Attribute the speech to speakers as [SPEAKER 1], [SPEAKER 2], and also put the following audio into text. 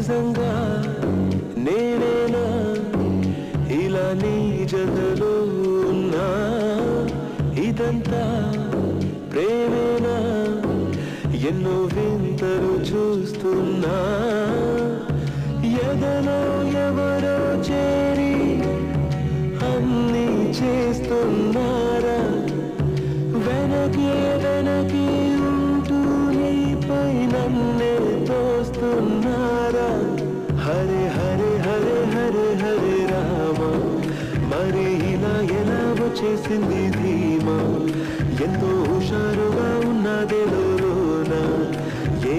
[SPEAKER 1] నిజంగా నేనేనా ఇలా నీ జతలో ఉన్నా ఇదంతా ప్రేమేనా ఎన్నో వింతలు చూస్తున్నా ఎదలో ఎవరో చేరి అన్నీ చేస్తున్నారా వెనకే వెనకే ఉంటూ నీపై నన్నే తోస్తున్నారా హరే హరే హరే హరే హరే రామ మరి ఇలా ఎలా వచ్చేసింది ధీమా ఎంతో హుషారుగా